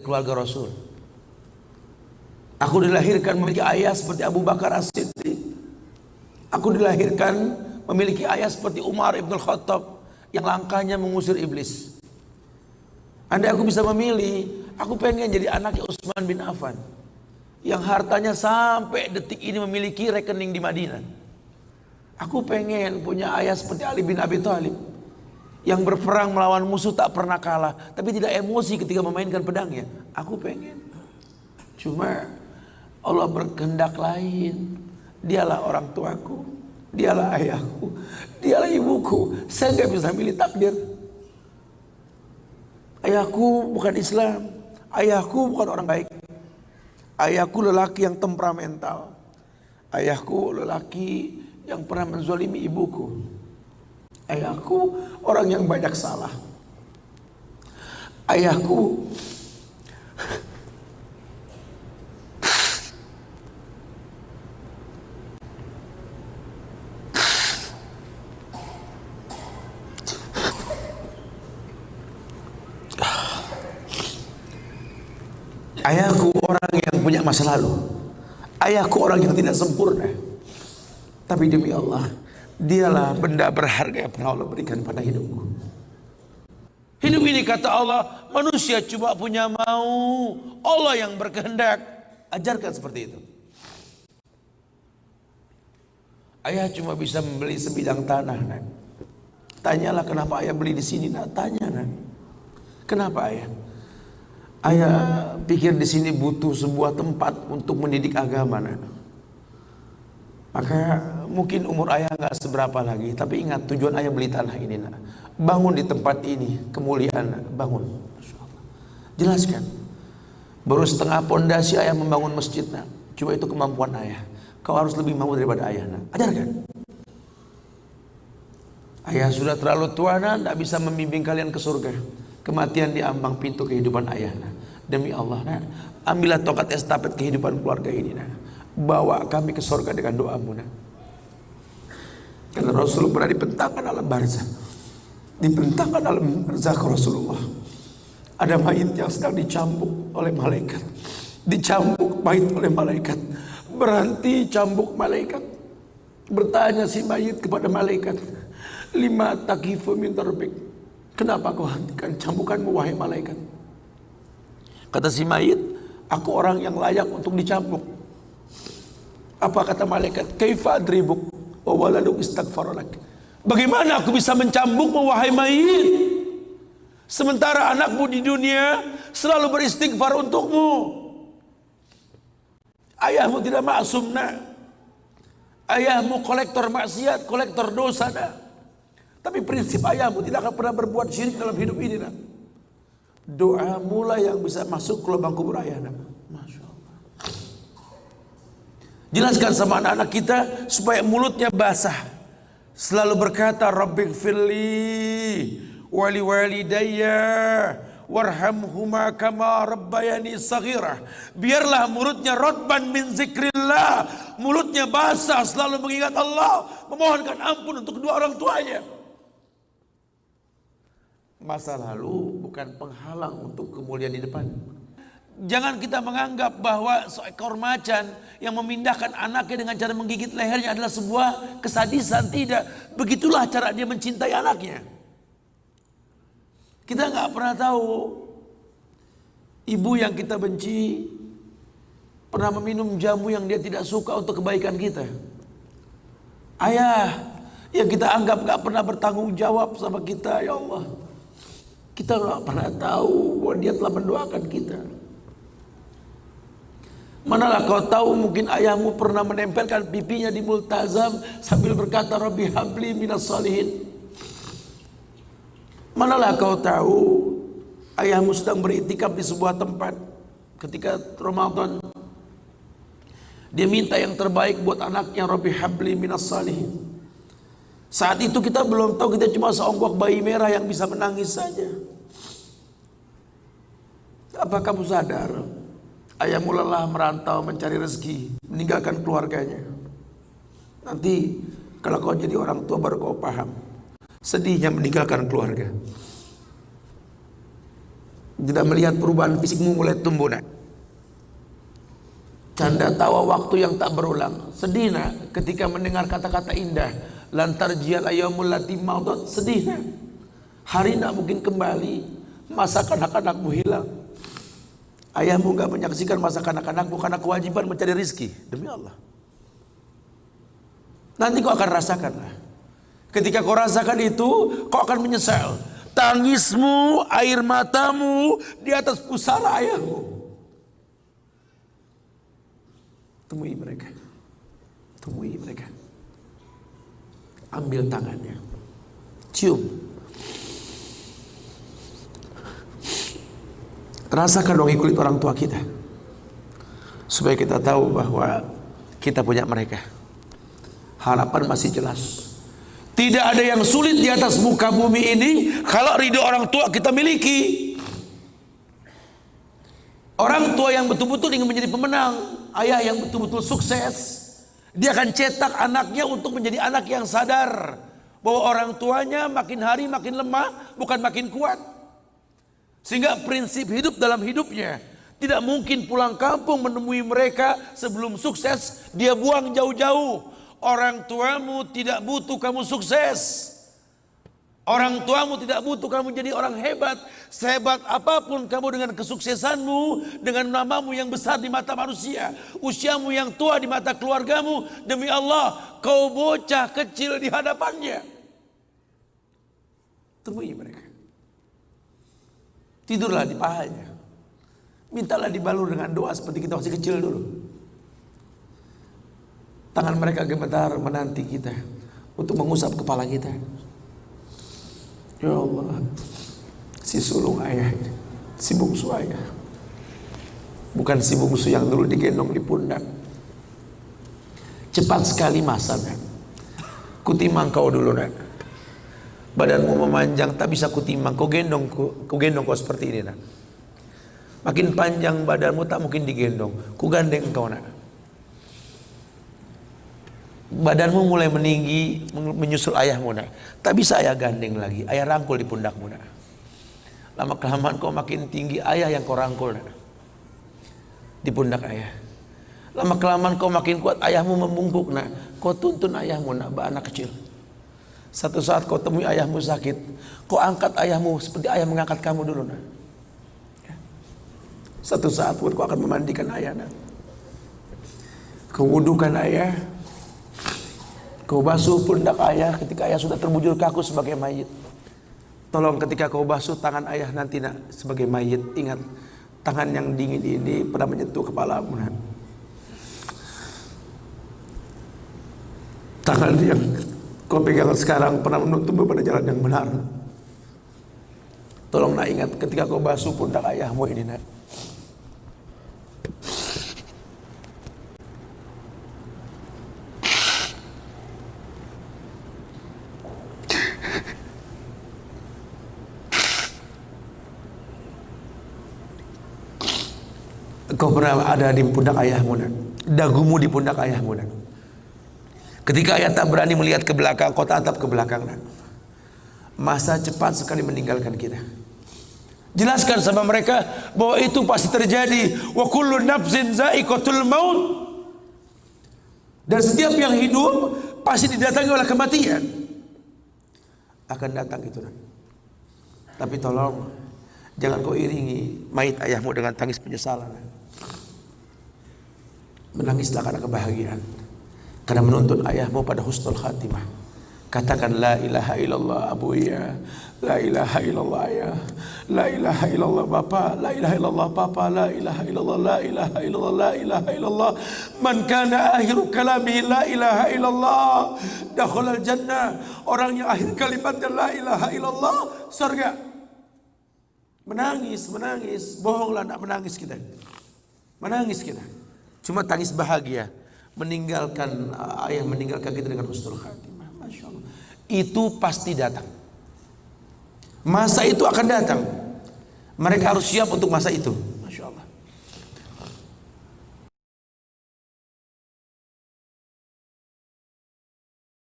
keluarga Rasul. Aku dilahirkan memiliki ayah seperti Abu Bakar As-Siddiq. Aku dilahirkan memiliki ayah seperti Umar Ibn Khattab yang langkahnya mengusir iblis. Andai aku bisa memilih, aku pengen jadi anaknya Utsman bin Affan yang hartanya sampai detik ini memiliki rekening di Madinah. Aku pengen punya ayah seperti Ali bin Abi Thalib yang berperang melawan musuh tak pernah kalah, tapi tidak emosi ketika memainkan pedangnya. Aku pengen. Cuma Allah berkehendak lain. Dialah orang tuaku, dialah ayahku, dialah ibuku. Saya nggak bisa milih takdir. Ayahku bukan Islam, ayahku bukan orang baik. Ayahku lelaki yang temperamental. Ayahku lelaki yang pernah menzalimi ibuku. Ayahku orang yang banyak salah. Ayahku ayahku orang yang punya masa lalu. Ayahku orang yang tidak sempurna. Tapi demi Allah, dialah benda berharga yang pernah Allah berikan pada hidupku. Hidup ini kata Allah, manusia cuma punya mau, Allah yang berkehendak. Ajarkan seperti itu. Ayah cuma bisa membeli sebidang tanah, nak. Tanyalah kenapa ayah beli di sini, nak. Tanya, nak. Kenapa ayah? Ayah pikir di sini butuh sebuah tempat untuk mendidik agama, nak. Maka mungkin umur ayah nggak seberapa lagi, tapi ingat tujuan ayah beli tanah ini, nak. Bangun di tempat ini, kemuliaan, nak. Bangun. Jelaskan. Baru setengah pondasi ayah membangun masjid, nak. Cuma itu kemampuan ayah. Kau harus lebih mampu daripada ayah, nak. Ajarkan. Ayah sudah terlalu tua, nak, tidak bisa membimbing kalian ke surga. Kematian di ambang pintu kehidupan ayah, nak. Demi Allah, nak, ambillah tongkat estafet kehidupan keluarga ini, nak. Bawa kami ke surga dengan doamu, nak. Karena Rasul pernah dibentangkan alam barzah. Dibentangkan alam barzah Rasulullah. Ada mayit yang sedang dicambuk oleh malaikat. Dicambuk mayit oleh malaikat. Berhenti cambuk malaikat. Bertanya si mayit kepada malaikat, lima takifu min darbik. Kenapa kau hentikan cambukanmu wahai malaikat? Kata si mayit, aku orang yang layak untuk dicambuk. Apa kata malaikat? Kaifa adribuk wa waladuk istaghfaralak. Bagaimana aku bisa mencambukmu wahai mayit, sementara anakmu di dunia selalu beristighfar untukmu? Ayahmu tidak maksum, nak. Ayahmu kolektor maksiat, kolektor dosa, nak. Tapi prinsip ayahmu tidak akan pernah berbuat syirik dalam hidup ini, nak. Doa mula yang bisa masuk ke lubang kubur ayah, nak. Masya Allah. Jelaskan sama anak-anak kita supaya mulutnya basah. Selalu berkata, Rabbighfirli wali walidayya warhamhuma kama rabbayani saghirah. Biarlah mulutnya rotban min zikrillah, mulutnya basah selalu mengingat Allah, memohonkan ampun untuk kedua orang tuanya. Masa lalu bukan penghalang untuk kemuliaan di depan. Jangan kita menganggap bahwa seekor macan yang memindahkan anaknya dengan cara menggigit lehernya adalah sebuah kesadisan. Tidak, begitulah cara dia mencintai anaknya. Kita nggak pernah tahu ibu yang kita benci pernah meminum jamu yang dia tidak suka untuk kebaikan kita. Ayah yang kita anggap nggak pernah bertanggung jawab sama kita, ya Allah, kita nggak pernah tahu bahwa dia telah mendoakan kita. Manalah kau tahu mungkin ayahmu pernah menempelkan pipinya di multazam sambil berkata Rabbi habli minas salihin. Manalah kau tahu ayahmu sedang beriktikaf di sebuah tempat ketika Ramadan. Dia minta yang terbaik buat anaknya, Rabbi habli minas salihin. Saat itu kita belum tahu, kita cuma seonggok bayi merah yang bisa menangis saja. Apa kamu sadar ayahmu lelah merantau mencari rezeki, meninggalkan keluarganya? Nanti kalau kau jadi orang tua baru kau paham sedihnya meninggalkan keluarga. tidak melihat perubahan fisikmu mulai tumbuh nak. Canda tawa waktu yang tak berulang. Sedih nak ketika mendengar kata-kata indah. Lantar jial ayyamul lati maudat. Sedih nak. Hari nak mungkin kembali. Masa kanak-kanakmu hilang. Ayahmu gak menyaksikan masa kanak-kanakmu karena kewajiban mencari rizki. Demi Allah. Nanti kau akan rasakan lah. Ketika kau rasakan itu, kau akan menyesal. Tangismu, air matamu di atas pusara ayahmu. Temui mereka. Temui mereka. Ambil tangannya. Cium. Rasakan dong kulit orang tua kita. Supaya kita tahu bahwa kita punya mereka. Harapan masih jelas. Tidak ada yang sulit di atas muka bumi ini kalau ridho orang tua kita miliki. Orang tua yang betul-betul ingin menjadi pemenang, ayah yang betul-betul sukses, dia akan cetak anaknya untuk menjadi anak yang sadar bahwa orang tuanya makin hari makin lemah, bukan makin kuat. Sehingga prinsip hidup dalam hidupnya tidak mungkin pulang kampung menemui mereka sebelum sukses, dia buang jauh-jauh. Orang tuamu tidak butuh kamu sukses. Orang tuamu tidak butuh kamu jadi orang hebat. Sehebat apapun kamu dengan kesuksesanmu, dengan namamu yang besar di mata manusia, usiamu yang tua di mata keluargamu, demi Allah, kau bocah kecil di hadapannya. Temui mereka. Tidurlah di pahanya. Mintalah dibalur dengan doa seperti kita masih kecil dulu. Tangan mereka gemetar menanti kita untuk mengusap kepala kita. Ya Allah, si sulung ayah, si bungsu ayah, bukan si bungsu yang dulu digendong di pundak. Cepat sekali masa nak. Kutimang kau dulu nak. Badanmu memanjang tak bisa kutimang. Kau gendong kau seperti ini nak. Makin panjang badanmu tak mungkin digendong. Ku gandeng kau nak. Badanmu mulai meninggi menyusul ayahmu nak. Tak bisa ayah gandeng lagi. Ayah rangkul di pundakmu nak. Lama kelamaan kau makin tinggi, ayah yang kau rangkul nak. Di pundak ayah. Lama kelamaan kau makin kuat, ayahmu membungkuk nak. Kau tuntun ayahmu nak, anak kecil. Satu saat kau temui ayahmu sakit, kau angkat ayahmu seperti ayah mengangkat kamu dulu nak. Satu saat pun kau akan memandikan ayah nak. Kau wudukan ayah. Kau basuh pundak ayah ketika ayah sudah terbujur kaku sebagai mayit. Tolong ketika kau basuh tangan ayah nanti nak sebagai mayit, ingat tangan yang dingin ini pernah menyentuh kepalamu nak. Tangan yang kau pegang sekarang pernah menuntunmu pada jalan yang benar. Tolong nak ingat ketika kau basuh pundak ayahmu ini nak. Kau pernah ada di pundak ayahmu nak. Dagumu di pundak ayahmu nak. Ketika ayah tak berani melihat ke belakang, kau tatap ke belakang nak. Masa cepat sekali meninggalkan kita. Jelaskan sama mereka bahwa itu pasti terjadi. Wa kullu nafsin za'iqatul maut. Dan setiap yang hidup pasti didatangi oleh kematian. Akan datang itu nak. Tapi tolong jangan kau iringi mayit ayahmu dengan tangis penyesalan. Menangislah karena kebahagiaan, karena menuntun ayahmu pada husnul khatimah. Katakan la ilaha illallah abuya, la ilaha illallah ayah, la ilaha illallah bapa, la ilaha illallah papa, la ilaha illallah, la ilaha illallah, la ilaha illallah. Man kana akhiru kalamihi la ilaha illallah dakhalal jannah. Orang yang akhir kalimatnya la ilaha illallah, surga. Menangis, bohonglah nak menangis kita. Menangis kita. Cuma tangis bahagia, meninggalkan ayah meninggalkan kita dengan husnul khatimah. Masya Allah. Itu pasti datang. Masa itu akan datang. Mereka harus siap untuk masa itu.